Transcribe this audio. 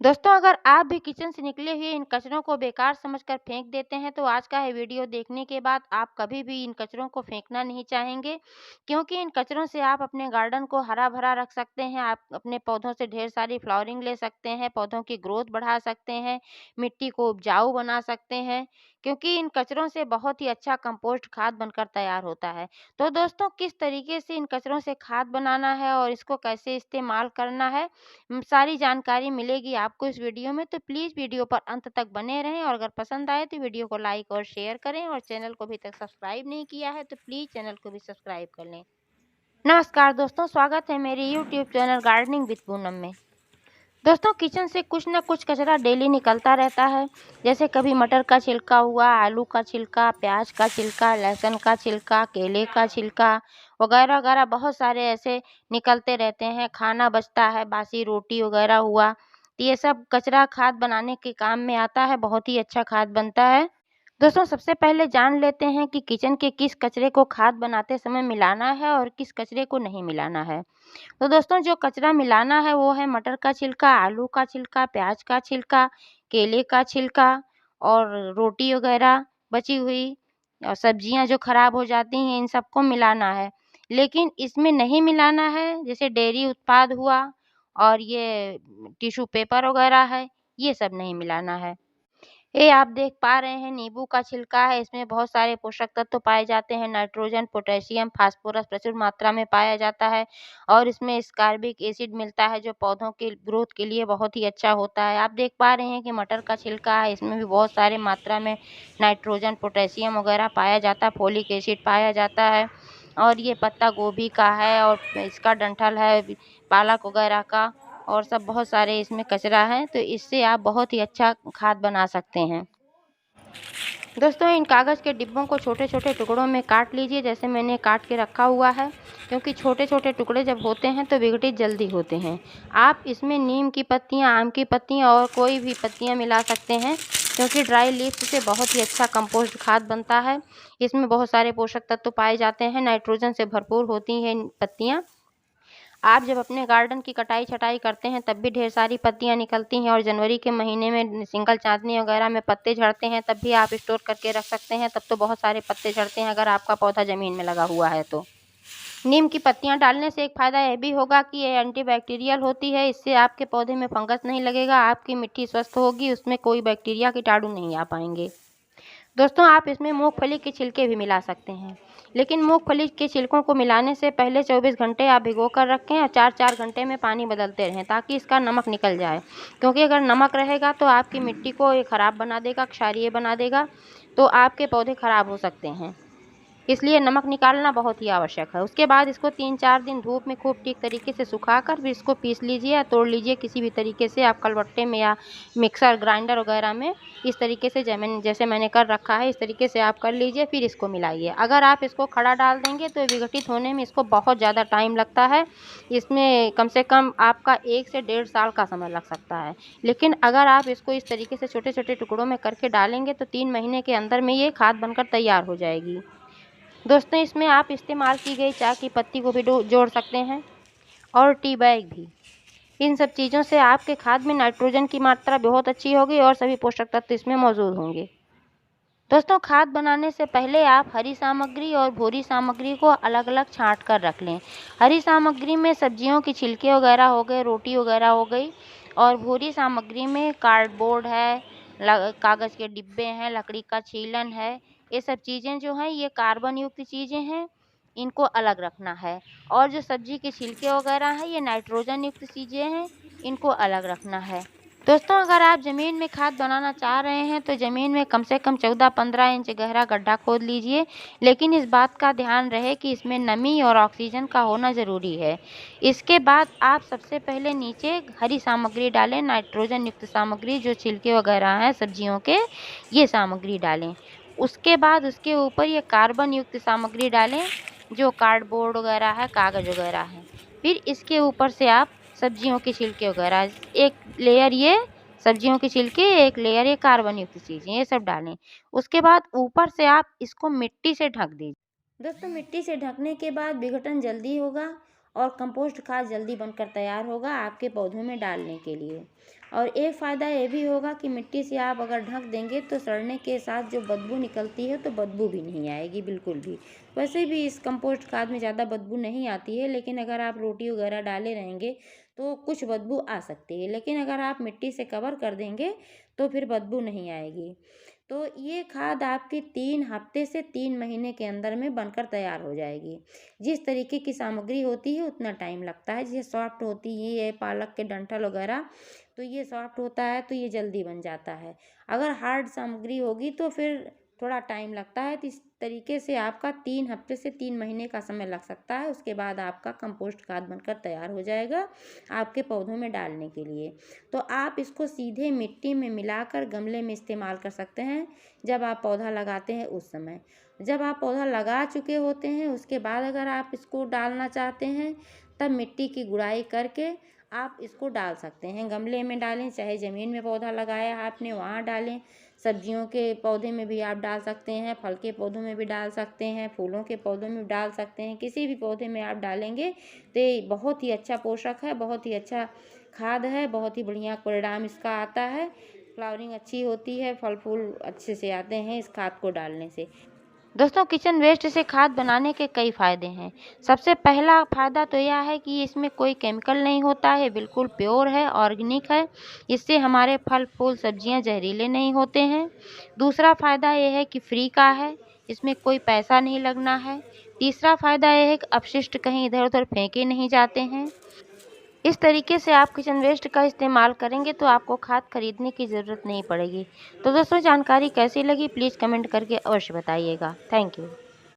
दोस्तों, अगर आप भी किचन से निकले हुए इन कचरों को बेकार समझकर फेंक देते हैं, तो आज का ये वीडियो देखने के बाद आप कभी भी इन कचरों को फेंकना नहीं चाहेंगे, क्योंकि इन कचरों से आप अपने गार्डन को हरा-भरा रख सकते हैं। आप अपने पौधों से ढेर सारी फ्लावरिंग ले सकते हैं, पौधों की ग्रोथ बढ़ा सकते हैं, मिट्टी को उपजाऊ बना सकते हैं, क्योंकि इन कचरों से बहुत ही अच्छा कंपोस्ट खाद बनकर तैयार होता है। तो दोस्तों, किस तरीके से इन कचरों से खाद बनाना है और इसको कैसे इस्तेमाल करना है, सारी जानकारी मिलेगी आपको इस वीडियो में। तो प्लीज़ वीडियो पर अंत तक बने रहें और अगर पसंद आए तो वीडियो को लाइक और शेयर करें और चैनल को अभी तक सब्सक्राइब नहीं किया है तो प्लीज़ चैनल को भी सब्सक्राइब कर लें। नमस्कार दोस्तों, स्वागत है मेरे YouTube channel gardening with Poonam में। दोस्तों, किचन से कुछ ना कुछ कचरा डेली निकलता रहता है। जैसे कभी मटर का छिलका हुआ, आलू का छिलका, प्याज का छिलका, लहसुन का छिलका, केले का छिलका वगैरह वगैरह बहुत सारे ऐसे निकलते रहते हैं। खाना बचता है, बासी रोटी वगैरह हुआ, तो ये सब कचरा खाद बनाने के काम में आता है। बहुत ही अच्छा खाद बनता है। दोस्तों, सबसे पहले जान लेते हैं कि किचन के किस कचरे को खाद बनाते समय मिलाना है और किस कचरे को नहीं मिलाना है। तो दोस्तों, जो कचरा मिलाना है वो है मटर का छिलका, आलू का छिलका, प्याज का छिलका, केले का छिलका और रोटी वगैरह बची हुई और सब्जियां जो खराब हो जाती हैं, इन सबको मिलाना है। लेकिन इसमें नहीं मिलाना है जैसे डेयरी उत्पाद हुआ और ये टिश्यू पेपर वगैरह है, ये सब नहीं मिलाना है। ये आप देख पा रहे हैं नींबू का छिलका है, इसमें बहुत सारे पोषक तत्व पाए जाते हैं। नाइट्रोजन, पोटेशियम, फास्फोरस प्रचुर मात्रा में पाया जाता है और इसमें स्कार्बिक एसिड मिलता है जो पौधों की ग्रोथ के लिए बहुत ही अच्छा होता है। आप देख पा रहे हैं कि मटर का छिलका है, इसमें भी बहुत सारे मात्रा में नाइट्रोजन, पोटेशियम वगैरह पाया जाता है, फोलिक एसिड पाया जाता है। और ये पत्ता गोभी का है और इसका डंठल है, पालक वगैरह का और सब बहुत सारे इसमें कचरा है, तो इससे आप बहुत ही अच्छा खाद बना सकते हैं। दोस्तों, इन कागज़ के डिब्बों को छोटे-छोटे टुकड़ों में काट लीजिए, जैसे मैंने काट के रखा हुआ है, क्योंकि छोटे-छोटे टुकड़े जब होते हैं तो विघटित जल्दी होते हैं। आप इसमें नीम की पत्तियाँ, आम की पत्तियाँ और कोई भी पत्तियाँ मिला सकते हैं, क्योंकि ड्राई लीव्स से बहुत ही अच्छा कंपोस्ट खाद बनता है। इसमें बहुत सारे पोषक तत्व पाए जाते हैं, नाइट्रोजन से भरपूर होती हैं पत्तियाँ। आप जब अपने गार्डन की कटाई-छटाई करते हैं तब भी ढेर सारी पत्तियाँ निकलती हैं और जनवरी के महीने में सिंगल चाँदनी वगैरह में पत्ते झड़ते हैं, तब भी आप स्टोर करके रख सकते हैं, तब तो बहुत सारे पत्ते झड़ते हैं अगर आपका पौधा ज़मीन में लगा हुआ है तो। नीम की पत्तियाँ डालने से एक फ़ायदा ये भी होगा कि ये एंटीबैक्टीरियल होती है, इससे आपके पौधे में फंगस नहीं लगेगा, आपकी मिट्टी स्वस्थ होगी, उसमें कोई बैक्टीरिया कीटाणु नहीं आ पाएँगे। दोस्तों, आप इसमें मूँगफली के छिलके भी मिला सकते हैं, लेकिन मूँगफली के छिलकों को मिलाने से पहले 24 घंटे आप भिगो कर रखें और 4-4 घंटे में पानी बदलते रहें ताकि इसका नमक निकल जाए। क्योंकि अगर नमक रहेगा तो आपकी मिट्टी को ये खराब बना देगा, क्षारीय बना देगा, तो आपके पौधे खराब हो सकते हैं। इसलिए नमक निकालना बहुत ही आवश्यक है। उसके बाद इसको 3-4 दिन धूप में खूब ठीक तरीके से सुखाकर फिर इसको पीस लीजिए या तोड़ लीजिए किसी भी तरीके से। आप कलबट्टे में या मिक्सर ग्राइंडर वगैरह में इस तरीके से जैसे मैंने कर रखा है, इस तरीके से आप कर लीजिए, फिर इसको मिलाइए। अगर आप इसको खड़ा डाल देंगे तो विघटित होने में इसको बहुत ज़्यादा टाइम लगता है। इसमें कम से कम आपका 1 से 1.5 साल का समय लग सकता है। लेकिन अगर आप इसको इस तरीके से छोटे-छोटे टुकड़ों में करके डालेंगे तो 3 महीने के अंदर में ये खाद बनकर तैयार हो जाएगी। दोस्तों, इसमें आप इस्तेमाल की गई चाय की पत्ती को भी जोड़ सकते हैं और टी बैग भी। इन सब चीज़ों से आपके खाद में नाइट्रोजन की मात्रा बहुत अच्छी होगी और सभी पोषक तत्व इसमें मौजूद होंगे। दोस्तों, खाद बनाने से पहले आप हरी सामग्री और भूरी सामग्री को अलग-अलग छाँट कर रख लें। हरी सामग्री में सब्जियों की छिलके वगैरह हो गए, रोटी वगैरह हो गई और भूरी सामग्री में कार्डबोर्ड है, कागज़ के डिब्बे हैं, लकड़ी का छीलन है। ये सब चीज़ें जो हैं ये कार्बन युक्त चीज़ें हैं, इनको अलग रखना है। और जो सब्जी के छिलके वगैरह हैं ये नाइट्रोजन युक्त चीज़ें हैं, इनको अलग रखना है। दोस्तों, अगर आप ज़मीन में खाद बनाना चाह रहे हैं तो ज़मीन में कम से कम 14-15 इंच गहरा गड्ढा खोद लीजिए, लेकिन इस बात का ध्यान रहे कि इसमें नमी और ऑक्सीजन का होना ज़रूरी है। इसके बाद आप सबसे पहले नीचे हरी सामग्री डालें, नाइट्रोजन युक्त सामग्री जो छिलके वगैरह हैं सब्जियों के, ये सामग्री डालें। उसके बाद उसके ऊपर ये कार्बन युक्त सामग्री डालें जो कार्डबोर्ड वगैरह है, कागज़ वगैरह है। फिर इसके ऊपर से आप सब्जियों के छिलके वगैरह एक लेयर ये सब्जियों के छिलके, एक लेयर ये कार्बन युक्त चीज़ें, ये सब डालें। उसके बाद ऊपर से आप इसको मिट्टी से ढक दीजिए। दोस्तों, मिट्टी से ढकने के बाद विघटन जल्दी होगा और कंपोस्ट खाद जल्दी बनकर तैयार होगा आपके पौधों में डालने के लिए। और एक फ़ायदा ये भी होगा कि मिट्टी से आप अगर ढक देंगे तो सड़ने के साथ जो बदबू निकलती है तो बदबू भी नहीं आएगी बिल्कुल भी। वैसे भी इस कंपोस्ट खाद में ज़्यादा बदबू नहीं आती है, लेकिन अगर आप रोटी वगैरह डाले रहेंगे तो कुछ बदबू आ सकती है, लेकिन अगर आप मिट्टी से कवर कर देंगे तो फिर बदबू नहीं आएगी। तो ये खाद आपकी 3 हफ्ते से 3 महीने के अंदर में बनकर तैयार हो जाएगी। जिस तरीके की सामग्री होती है उतना टाइम लगता है। जैसे सॉफ्ट होती है ये पालक के डंठल वगैरह, तो ये सॉफ्ट होता है तो ये जल्दी बन जाता है। अगर हार्ड सामग्री होगी तो फिर थोड़ा टाइम लगता है। तो इस तरीके से आपका 3 हफ्ते से 3 महीने का समय लग सकता है। उसके बाद आपका कंपोस्ट खाद बनकर तैयार हो जाएगा आपके पौधों में डालने के लिए। तो आप इसको सीधे मिट्टी में मिलाकर गमले में इस्तेमाल कर सकते हैं जब आप पौधा लगाते हैं उस समय। जब आप पौधा लगा चुके होते हैं उसके बाद अगर आप इसको डालना चाहते हैं तब मिट्टी की गुड़ाई करके आप इसको डाल सकते हैं। गमले में डालें, चाहे ज़मीन में पौधा लगाया आपने वहाँ डालें। सब्जियों के पौधे में भी आप डाल सकते हैं, फल के पौधों में भी डाल सकते हैं, फूलों के पौधों में भी डाल सकते हैं। किसी भी पौधे में आप डालेंगे तो ये बहुत ही अच्छा पोषक है, बहुत ही अच्छा खाद है, बहुत ही बढ़िया परिणाम इसका आता है। फ्लावरिंग अच्छी होती है, फल फूल अच्छे से आते हैं इस खाद को डालने से। दोस्तों, किचन वेस्ट से खाद बनाने के कई फ़ायदे हैं। सबसे पहला फ़ायदा तो यह है कि इसमें कोई केमिकल नहीं होता है, बिल्कुल प्योर है, ऑर्गेनिक है। इससे हमारे फल फूल सब्जियां जहरीले नहीं होते हैं। दूसरा फ़ायदा यह है कि फ्री का है, इसमें कोई पैसा नहीं लगना है। तीसरा फ़ायदा यह है कि अपशिष्ट कहीं इधर उधर फेंके नहीं जाते हैं। इस तरीके से आप किचन वेस्ट का इस्तेमाल करेंगे तो आपको खाद खरीदने की ज़रूरत नहीं पड़ेगी। तो दोस्तों, जानकारी कैसी लगी प्लीज़ कमेंट करके अवश्य बताइएगा। Thank you.